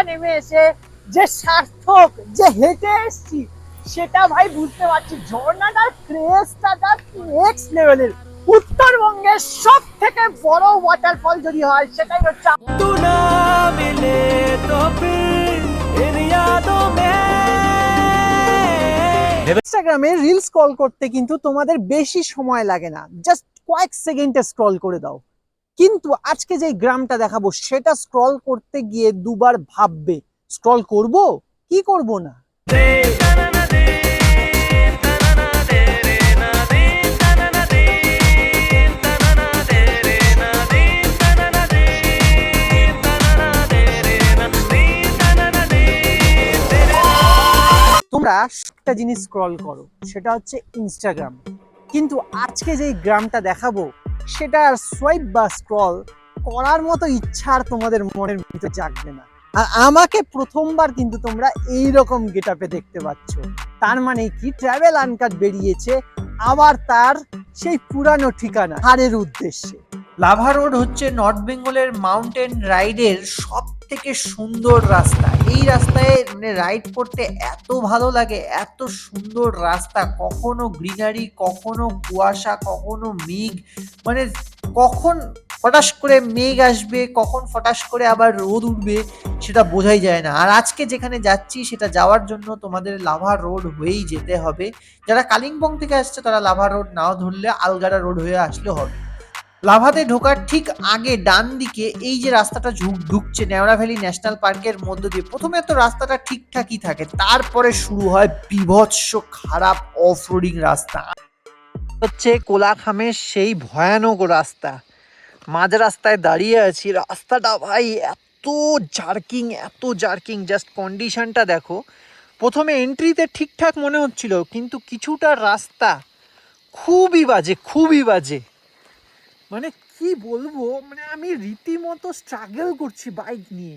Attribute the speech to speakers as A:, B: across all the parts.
A: নেমে এসে যে সার্থক, যে হেঁটে এসছি, সেটা ভাই বুঝতে পারছি। ঝর্ণাটার ক্রেজটা নেক্সট লেভেলের। উত্তরবঙ্গের সব থেকে বড় ওয়াটারফল যদি হয় সেটাই হচ্ছে ইনস্টাগ্রামে রিল স্ক্রল করতে কিন্তু তোমাদের বেশি সময় লাগে না, জাস্ট কয়েক সেকেন্ডে স্ক্রল করে দাও। কিন্তু আজকে যে গ্রামটা দেখাবো সেটা স্ক্রল করতে গিয়ে দুবার ভাববে, স্ক্রল করব কি করব না। তোমরা একটা জিনিস স্ক্রল করো, সেটা হচ্ছে ইনস্টাগ্রাম। কিন্তু আজকে যে গ্রামটা দেখাবো সেটা সোয়াইপ বা স্ক্রল করার মতো ইচ্ছা আর তোমাদের মনের ভিতরে জাগবে না। আর আমাকে প্রথমবার কিন্তু তোমরা এইরকম গেটআপে দেখতে পাচ্ছ। তার মানে কি, ট্রাভেল আনকাট বেরিয়েছে আবার তার সেই পুরানো ঠিকানা হারের উদ্দেশ্যে।
B: লাভা রোড হচ্ছে নর্থ বেঙ্গলের মাউন্টেন রাইডের সব থেকে সুন্দর রাস্তা। এই রাস্তায় মানে রাইড করতে এত ভালো লাগে, এত সুন্দর রাস্তা। কখনো গ্রিনারি, কখনো কুয়াশা, কখনো মেঘ, মানে কখন ফটাস করে মেঘ আসবে, কখন ফটাস করে আবার রোদ উঠবে সেটা বোঝাই যায় না। আর আজকে যেখানে যাচ্ছি সেটা যাওয়ার জন্য তোমাদের লাভা রোড হয়েই যেতে হবে। যারা কালিম্পং থেকে আসছে তারা লাভা রোড নাও ধরলে আলগাড়া রোড হয়ে আসলেও হবে। লাভাতে ঢোকার ঠিক আগে ডান দিকে এই যে রাস্তাটা ঢুকছে নেওড়া ভ্যালি ন্যাশনাল পার্কের মধ্য দিয়ে, প্রথমে তো রাস্তাটা ঠিকঠাকই থাকে, তারপরে শুরু হয় বিভৎস খারাপ অফ রোডিং রাস্তা।
A: হচ্ছে কোলাখামের সেই ভয়ানক রাস্তা। মাঝ রাস্তায় দাঁড়িয়ে আছি, রাস্তাটা ভাই এত জার্কিং, জাস্ট কন্ডিশনটা দেখো। প্রথমে এন্ট্রিতে ঠিকঠাক মনে হচ্ছিল, কিন্তু কিছুটা রাস্তা খুবই বাজে। মানে কি বলবো, মানে আমি রীতিমতো স্ট্রাগল করছি বাইক নিয়ে,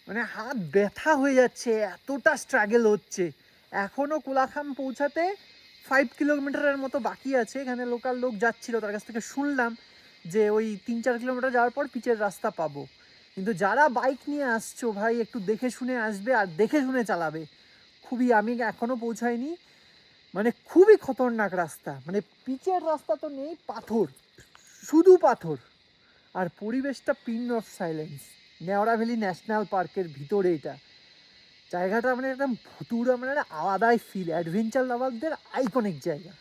A: মানে হাত ব্যথা হয়ে যাচ্ছে, এতটা স্ট্রাগল হচ্ছে। এখনও কোলাখাম পৌঁছাতে 5 কিলোমিটারের মতো বাকি আছে। এখানে লোকাল লোক যাচ্ছিল, তার কাছ থেকে শুনলাম যে ওই 3-4 কিলোমিটার যাওয়ার পর পিচের রাস্তা পাবো। কিন্তু যারা বাইক নিয়ে আসছো ভাই, একটু দেখে শুনে আসবে আর দেখে শুনে চালাবে। আমি এখনও পৌঁছাইনি, মানে খুবই খতরনাক রাস্তা। মানে পিচের রাস্তা তো নেই, পাথর, শুধু পাথর। আর পরিবেশটা pin of silence. Neora valley national পার্কের ভিতরে এটা জায়গাটা, মানে একদম ভুতুড়া, মানে আলাদাই ফিল। অ্যাডভেঞ্চার লাভারদের আইকনিক জায়গা।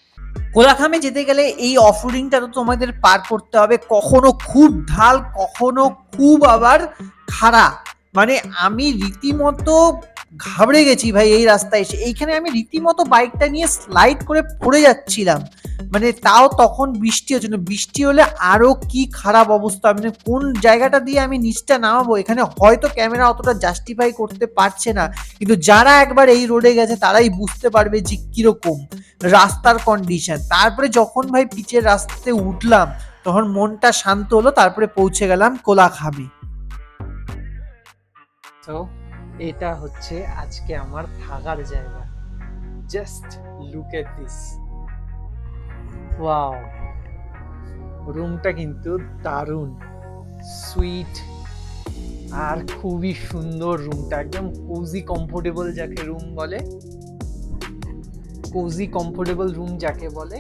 B: কোলাখামে যেতে গেলে এই অফ রোডিংটা তো তোমাদের পার করতে হবে। কখনো খুব ঢাল, কখনো খুব আবার খাড়া। মানে আমি রীতিমতো ঘাবড়ে গেছি ভাই এই রাস্তায় এসে। এইখানে আমি রীতিমতো বাইকটা নিয়ে স্লাইড করে পড়ে যাচ্ছিলাম। মানে তাও তখন বৃষ্টি হচ্ছিল, বৃষ্টি হলে আরো কি খারাপ অবস্থা। মানে কোন জায়গাটা দিয়ে আমি নিচটা নামাবো এখানে হয়তো ক্যামেরা অতটা জাস্টিফাই করতে পারছে না, কিন্তু যারা একবার এই রোডে গেছে তারাই বুঝতে পারবে যে কিরকম রাস্তার কন্ডিশন। তারপরে যখন ভাই পিচের রাস্তাতে উঠলাম তখন মনটা শান্ত হলো, তারপরে পৌঁছে গেলাম কোলাখামে।
A: তো এটা হচ্ছে আজকে আমার থাকার জায়গা। Just look at this, wow. রুমটা কিন্তু দারুণ, সুইট আর খুবই সুন্দর। রুমটা একদম কোজি কমফোর্টেবল, যাকে রুম বলে, কোজি কমফোর্টেবল রুম যাকে বলে,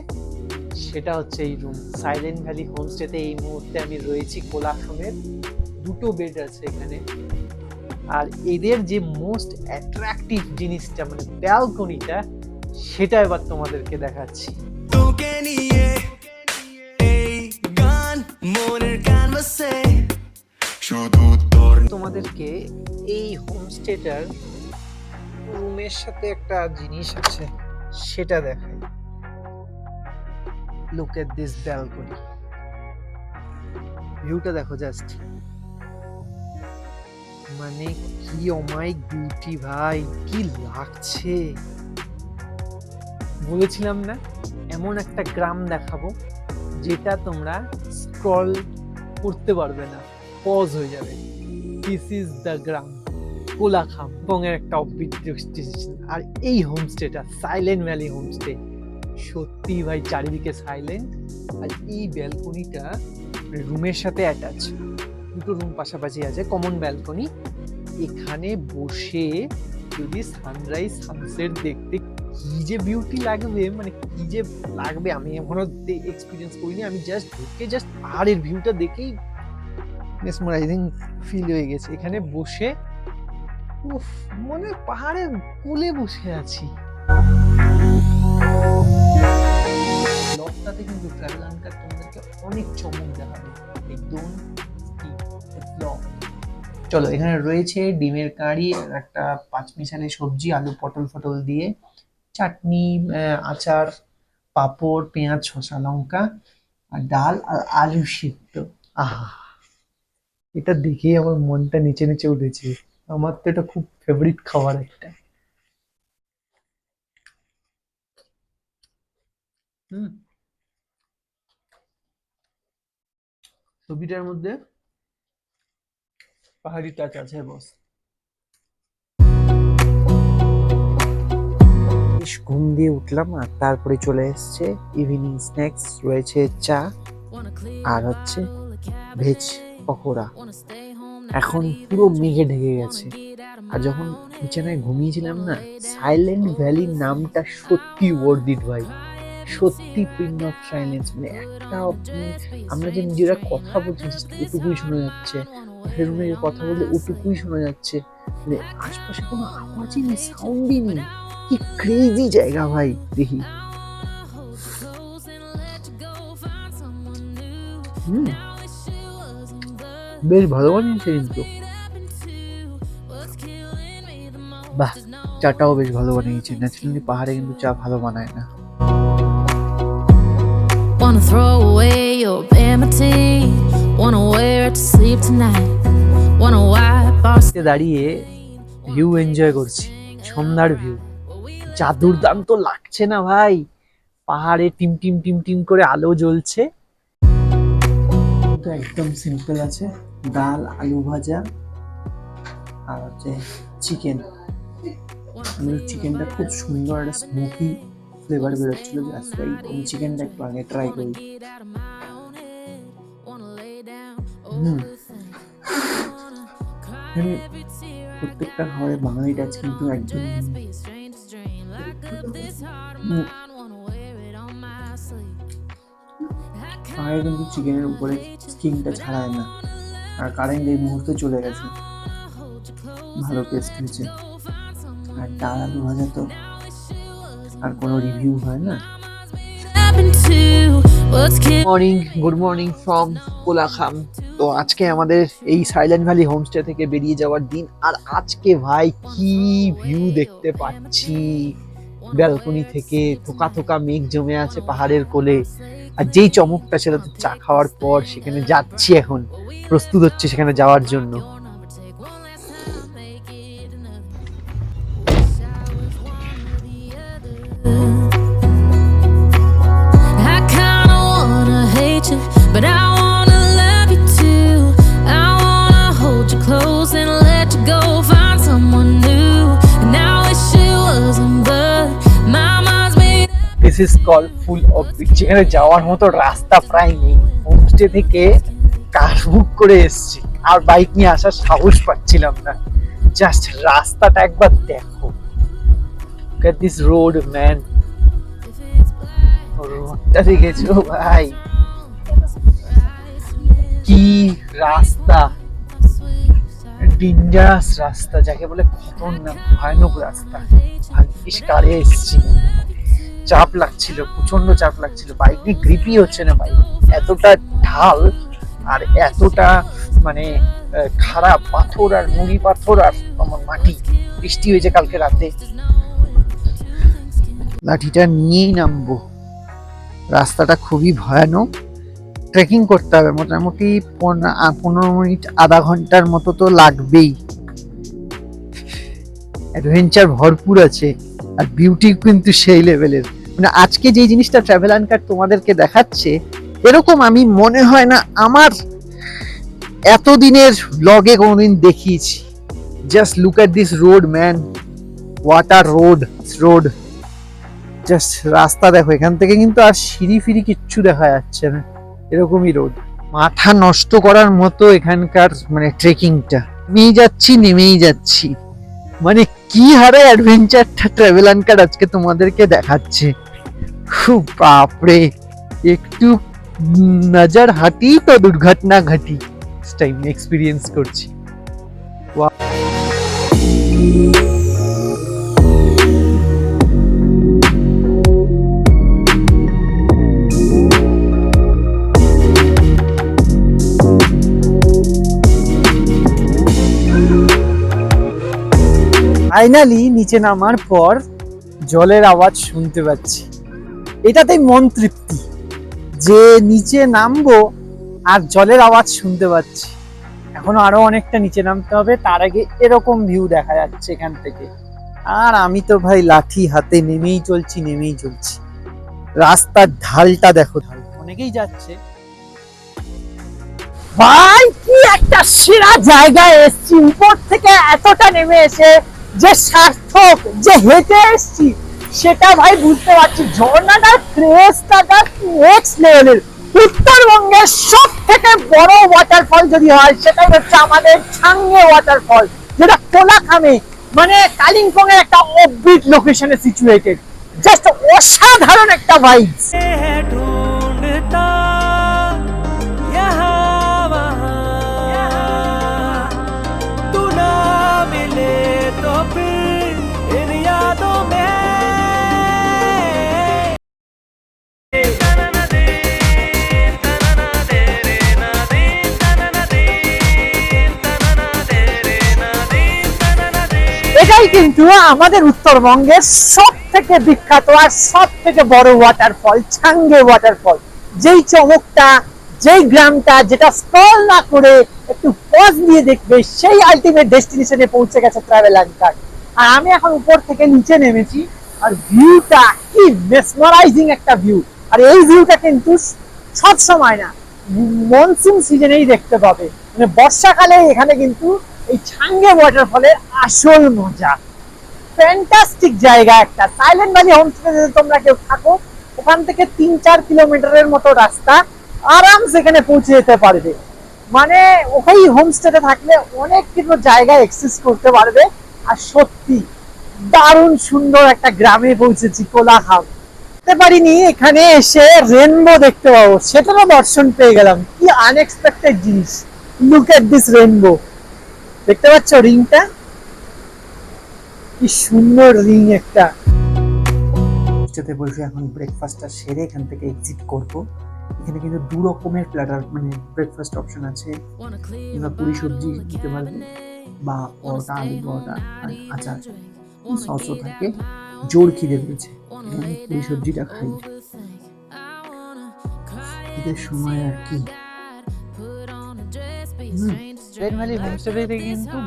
A: সেটা হচ্ছে এই রুম। সাইলেন্ট ভ্যালি হোমস্টেতে এই মুহূর্তে আমি রয়েছি। কোলাখামের 2টো বেড আছে এখানে। আর এদের যে মোস্ট অ্যাট্রাকটিভ জিনিসটা, মানে ব্যালকনিটা, সেটা এবার তোমাদেরকে দেখাচ্ছি। তোকে নিয়ে এই গান মনের ক্যানভাসে, তোমাদেরকে এই হোমস্টেটার রুমের সাথে একটা জিনিস আছে সেটা দেখাই। লুক এট দিস ব্যালকনি, ভিউটা দেখো জাস্ট, মানে কি অমাইক বিউটি ভাই, কি লাগছে। বলেছিলাম না এমন একটা গ্রাম দেখাবো যেটা তোমরা স্ক্রল করতে পারবে না, পজ হয়ে যাবে। দিস ইজ দ্য গ্রাম কোলাখাম, বঙ্গের একটা অফবিট ডেস্টিনেশন। আর এই হোমস্টেটা সাইলেন্ট ভ্যালি হোমস্টে, সত্যি ভাই চারিদিকে সাইলেন্ট। আর এই ব্যালকনিটা রুমের সাথে অ্যাটাচ, 2টো রুম পাশাপাশি আছে, কমন ব্যালকনি। এখানে বসে যদি সানরাইজ সানসেট দেখতে কি যে বিউটি লাগবে, মানে কি যে লাগবে, আমি এখনো এক্সপিরিয়েন্স করিনি। আমি জাস্ট ঢুকে জাস্ট পাহাড়ের ভিউটা দেখেই মেসমারাইজিং ফিল হয়ে গেছে। এখানে বসে উফ, মনে পাহাড়ের কোলে বসে আছি। ব্লগটাতে কিন্তু ট্রাভেল আনকার তোমাদেরকে অনেক চমক দেখাবে, একদম ব্লগ। চলো, এখানে রয়েছে ডিমের কারি, একটা পাঁচমিশালি সবজি, আলু পটল ফটল দিয়ে, চাটনি, আচার, পাঁপড়, পেঁয়াজ, শসা, লঙ্কা, আর ডাল, আর আলু সিদ্ধ। আহা, এটা দেখেই আমার মনটা নিচে নিচে উঠেছে। আমার তো এটা খুব ফেভারিট খাবার একটা। হুম, ছবিটার মধ্যে পাহাড়ি টাচ আছে বস। বেশ ঘুম দিয়ে উঠলাম, আর তারপরে চলে এসছে ইভিনিং স্ন্যাক্স, রয়েছে চা আর হচ্ছে ভেজ পকোড়া। এখন পুরো মেঘে ঢেকে গেছে, আর যখন বিছানায় ঘুমিয়েছিলাম না, সাইলেন্ট ভ্যালির নামটা সত্যি ওয়ার্থ ইট ভাই, সত্যি পিন অফ সাইলেন্স। মানে একটা আমরা যে নিজেরা কথা বলছি জাস্ট ওটুকুই শোনা যাচ্ছে, পাশের রুমে কথা বললে ওটুকুই শোনা যাচ্ছে, মানে আশপাশে কোনো আওয়াজই নেই, সাউন্ডই নেই। কি ক্রেজি জায়গা ভাই, দেখি। বেশ ভালো বানিয়েছে কিন্তু, বাহ, চাটাও বেশ ভালো বানিয়েছে। ন্যাচারালি পাহাড়ে কিন্তু চা ভালো বানায় না।
C: Wanna throw away your vanity, wanna wear it to sleep tonight, wanna wipe our
A: দাঁড়িয়ে ভিউ এনজয় করছি, সন্ধ্যার ভিউ। যা দুর্দান্ত লাগছে না ভাই, পাহাড়ে টিম টিম টিম টিম করে আলো জ্বলছে। তো একদম সিম্পল আছে, ডাল, আলু ভাজা, আর হচ্ছে চিকেন। চিকেনটা খুব সুন্দর একটা স্মোকি ফ্লেভার বেরোচ্ছিল, জাস্ট তাই আমি চিকেনটা একটু আগে ট্রাই করি। প্রত্যেকটা খাবারের বাঙালি টাচ কিন্তু একদম। পাহাড়ে কিন্তু চিকেনের উপরে স্কিনটা ছাড়ায় না, আর কারেন্ট এই মুহূর্তে চলে গেছে। ভালো টেস্ট হয়েছে। আর ডাল আলু ভাজা তো আর কোনো রিভিউ হয় না। Morning, good morning from Kolakham. তো আজকে আমাদের এই সাইলেন্ট ভ্যালি হোমস্টে থেকে বেরিয়ে যাওয়ার দিন, আর আজকে ভাই কি ভিউ দেখতে পাচ্ছি ব্যালকনি থেকে। থোকা থোকা মেঘ জমে আছে পাহাড়ের কোলে, আর যেই চমকটা সেটা তো চা খাওয়ার পর সেখানে যাচ্ছি, এখন প্রস্তুত হচ্ছে সেখানে যাওয়ার জন্য।
C: I kinda wanna hate you, but I wanna love you too. I wanna hold you close and let you go, find someone new. And I wish it wasn't, but my mind's made up.
A: This is call full of bitch. যেখানে যাওয়ার মতো রাস্তা প্রায় নেই, homestay থেকে কার বুক করে এসেছি, আর bike নিয়ে আসার সাহস পাচ্ছিলাম না। জাস্ট রাস্তাটা একবার দেখো, look at this road man. রোডটা দেখেছো ভাই, কি রাস্তা, ডেঞ্জারাস রাস্তা, যাকে বলে খতরনাক ভয়ানক রাস্তা। ভাগ্যিস কারে এসেছি, চাপ লাগছিল, প্রচন্ড চাপ লাগছিল, বাইক নিয়ে গ্রিপই হচ্ছে না। বাইক এতটা ঢাল আর এতটা মানে খারাপ পাথর আর নুড়ি পাথর আর আমার মাটি, বৃষ্টি হয়েছে কালকে রাতে। লাঠিটা নিয়েই নামবো। রাস্তাটা খুবই ভয়ানক, ট্রেকিং করতে হবে মোটামুটি 15 মিনিট, আধা ঘন্টার মতো তো লাগবেই। অ্যাডভেঞ্চার ভরপুর আছে, আর বিউটি কিন্তু সেই লেভেলের। মানে আজকে যে জিনিসটা ট্রাভেল আনকার তোমাদেরকে দেখাচ্ছে, এরকম আমি মনে হয় না আমার এতদিনের ব্লগে কোনোদিন দেখিয়েছি। Just look at this road man, water road. Just রাস্তা দেখো, এখান থেকে কিন্তু আর সিঁড়ি ফিরি কিচ্ছু দেখা যাচ্ছে না, এরকমই রোড। মাথা নষ্ট করার মতো এখানকার মানে ট্রেকিংটা, নেমেই যাচ্ছি মানে কি হারে অ্যাডভেঞ্চারটা ট্রাভেল আনকার আজকে তোমাদেরকে দেখাচ্ছে। খুব বাপরে, একটু নজর হাঁটি তো দুর্ঘটনা ঘটি টাইম এক্সপিরিয়েন্স করছি। ফাইনালি নিচে নামার পর জলের আওয়াজ শুনতে পাচ্ছি, এটাতেই মন তৃপ্তি যে নিচে নামবো আর জলের আওয়াজ শুনতে পাচ্ছি। এখনো আরো অনেকটা নিচে নামতে হবে, তার আগে এরকম ভিউ দেখা যাচ্ছে এখান থেকে। আর আমি তো ভাই লাঠি হাতে নেমেই চলছি। রাস্তার ঢালটা দেখো, অনেকেই যাচ্ছে। ভাই কি একটা সেরা জায়গায় এসেছি, উপর থেকে এতটা নেমে এসে যে সার্থক, যে হেঁটে এসেছি সেটা ভাই বুঝতে পারছি। ঝর্ণাটার ক্রেজটা নেক্সট লেভেলের। উত্তরবঙ্গের সব থেকে বড় ওয়াটারফল যদি হয় সেটাই হচ্ছে আমাদের ছাঙ্গে ওয়াটারফল, যেটা কোলাখামে মানে কালিম্পং এর একটা অফবিট লোকেশনে সিচুয়েটেড। জাস্ট অসাধারণ একটা ভাইবস। এটাই কিন্তু আমাদের উত্তরবঙ্গের সব থেকে বিখ্যাত আর সব থেকে বড় ওয়াটারফল, ছাঙ্গে ওয়াটারফল। যেই চমকটা, যেই গ্রামটা, যেটা স্ক্রল না করে একটু পজ দিয়ে দেখবে, সেই আলটিমেট ডেস্টিনেশনে পৌঁছে গেছে ট্রাভেল আনকার। আর আমি এখন উপর থেকে নিচে নেমেছি, আর ভিউটা কি মেসমারাইজিং একটা ভিউ। আর এই ভিউটা কিন্তু সব সময় না, মনসুন সিজনেই দেখতে পাবে। মানে বর্ষাকালে এখানে কিন্তু এই ছাঙ্গে ওয়াটারফলের আসল মজা। ফ্যান্টাস্টিক জায়গা একটা। সাইলেন্ট ভ্যালি হোমস্টে যদি তোমরা কেউ থাকো, ওখান থেকে 3-4 কিলোমিটারের মতো রাস্তা, আরামসে এখানে পৌঁছে যেতে পারবে। মানে ওখানে হোমস্টেতে থাকলে অনেক কিছু জায়গা এক্সেস করতে পারবে। আর সত্যি দারুণ সুন্দর একটা গ্রামে পৌঁছেছি, কোলাখাম। দেখতে পারিনি এখানে এসে রেনবো দেখতে পাবো, সেটারও দর্শন পেয়ে গেলাম। কি আনএক্সপেক্টেড জিনিস। লুক এট দিস রেনবো, দেখতে পাচ্ছ রিংটা, কি সুন্দর রিং একটা। যেতে বসে এখন ব্রেকফাস্টটা সেরে এখান থেকে এক্সিট করব। এখানে কিন্তু 2 রকমের প্ল্যাটার মানে ব্রেকফাস্ট অপশন আছে। তোমরা পুরি সবজি দিতে পারবে বা পরোটা, আলু পরোটা আর আচার, সসও থাকে। জোর খিদে পেয়েছে, পুরি সবজিটা খাই। ঈদের সময় আর কি। রেড ভ্যালি হোমস্টে থেকে কিন্তু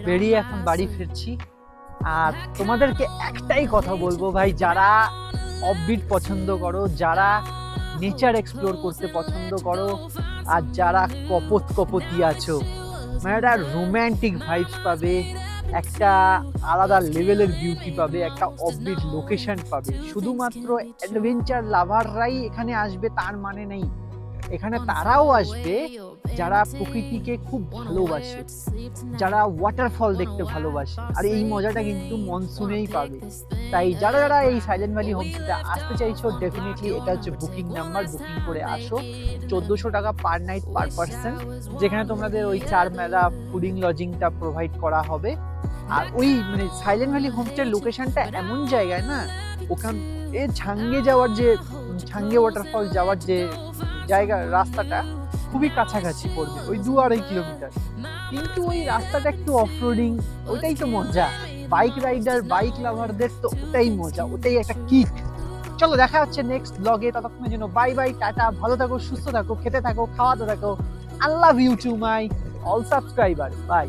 A: বেরিয়ে এখন বাড়ি ফিরছি। আর তোমাদেরকে একটাই কথা বলবো ভাই, যারা অফবিট পছন্দ করো, যারা নেচার এক্সপ্লোর করতে পছন্দ করো, আর যারা কপতি আছো, মানে একটা রোম্যান্টিক ভাইবস পাবে, একটা আলাদা লেভেলের বিউটি পাবে, একটা অফবিট লোকেশন পাবে। শুধুমাত্র অ্যাডভেঞ্চার লাভাররাই এখানে আসবে তার মানে নেই, এখানে তারাও আসবে যারা প্রকৃতিকে খুব ভালোবাসে, যারা ওয়াটারফল দেখতে ভালোবাসে। আর এই মজাটা কিন্তু মনসুনেই পাবে। তাই যারা যারা এই সাইলেন্ট ভ্যালি হোমস্টেতে আসতে চাইছো, ডেফিনেটলি এটা হচ্ছে বুকিং নাম্বার, বুকিং করে আসো। 1400 টাকা পার নাইট পার পার্সন, যেখানে তোমাদের ওই 4 বেলা ফুডিং লজিংটা প্রোভাইড করা হবে। আর ওই মানে সাইলেন্ট ভ্যালি হোমস্টের লোকেশনটা এমন জায়গায় না, ওখান ছাঙ্গে যাওয়ার যে ছাঙ্গে ওয়াটারফল যাওয়ার যে জায়গা, রাস্তাটা খুবই কাছাকাছি পড়বে, ওই 2-2.5 কিলোমিটার। কিন্তু ওই রাস্তাটা একটু অফরোডিং, ওটাই তো মজা। বাইক রাইডার, বাইক লাভারদের তো ওটাই মজা, ওটাই একটা কিক। চলো দেখা হচ্ছে নেক্সট ব্লগে। ততক্ষণের জন্য বাই বাই, টাটা, ভালো থাকো, সুস্থ থাকো, খেতে থাকো, খাওয়াতে থাকো। I love you to my all subscriber, by.